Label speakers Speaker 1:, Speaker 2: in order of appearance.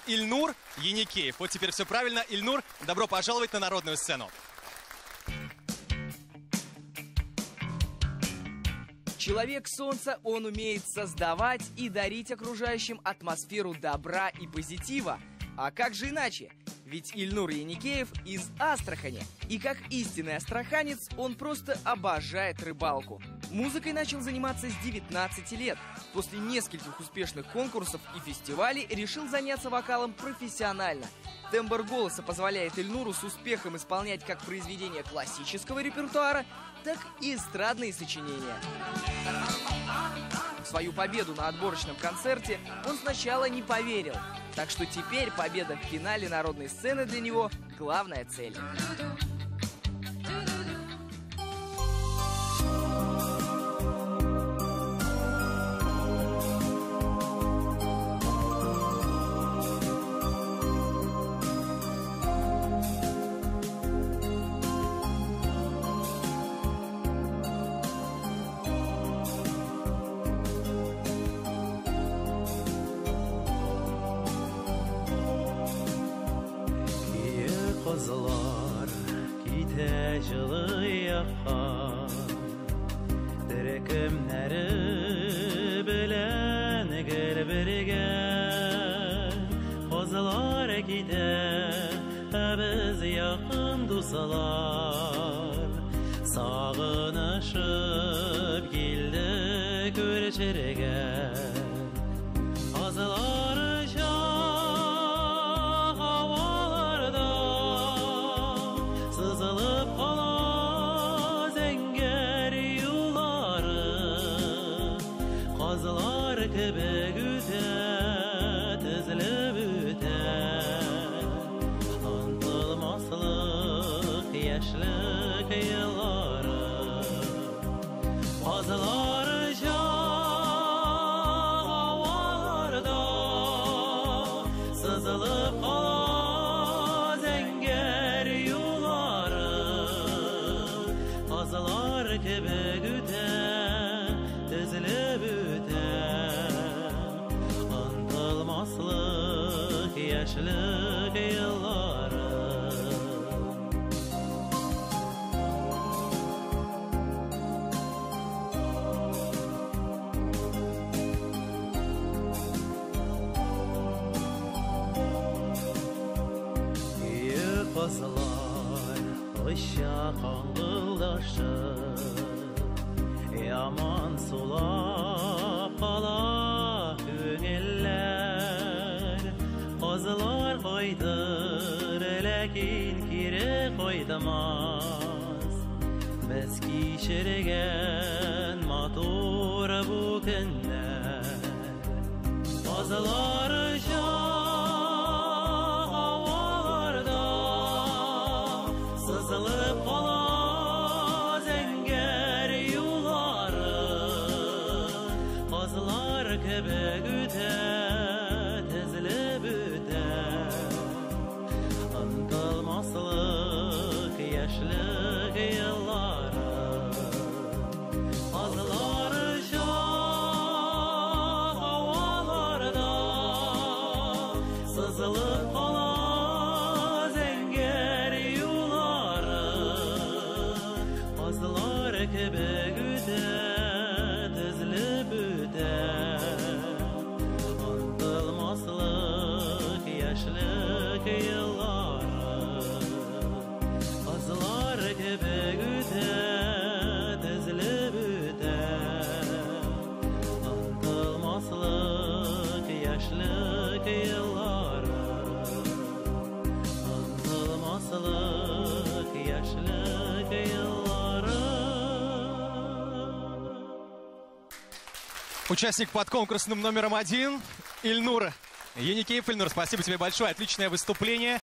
Speaker 1: Ильнур Еникеев. Вот теперь все правильно. Ильнур, добро пожаловать на народную сцену.
Speaker 2: Человек солнца, он умеет создавать и дарить окружающим атмосферу добра и позитива. А как же иначе? Ведь Ильнур Еникеев из Астрахани. И как истинный астраханец, он просто обожает рыбалку. Музыкой начал заниматься с 19 лет. После нескольких успешных конкурсов и фестивалей решил заняться вокалом профессионально. Тембр голоса позволяет Ильнуру с успехом исполнять как произведения классического репертуара, так и эстрадные сочинения. В свою победу на отборочном концерте он сначала не поверил. Так что теперь победа в финале народной сцены для него – главная цель.
Speaker 3: Kızlar gide жылы yakkan Direkimleri bilen gel birge Kızlar gide biz yakın dusalar Sağınışıp geldik görüşerge Kızlar Kebek üter, tezilip üter Anılmazlık, yaşlık yılları Azlar havalarda Sızılıp kala zenger yolları Azlar kebek üter, tezilip üter Anılmazlık, yaşlık yılları Büyük kızlar ışığa kangıldaşır Yaman sulap kala köngüller Kızlar koydur lekin kiri koydamaz Biz kişirgen motor bu günler Kızlar havalarda Sızılıp kala zenger yolları Kızlar kebek üter, tezilip üter Anılmazlık, yaşlık yılları Kızlar havalarda Sızılıp kala zenger yolları Kızlar kebek üter, tezilip üter Anılmazlık, yaşlık yılları Kızlar kebek üter, tezilip üter Anılmazlık, yaşlık yılları Anılmazlık, yaşlık yılları
Speaker 1: Участник под конкурсным номером 1 Ильнур Еникеев. Ильнур, спасибо тебе большое. Отличное выступление.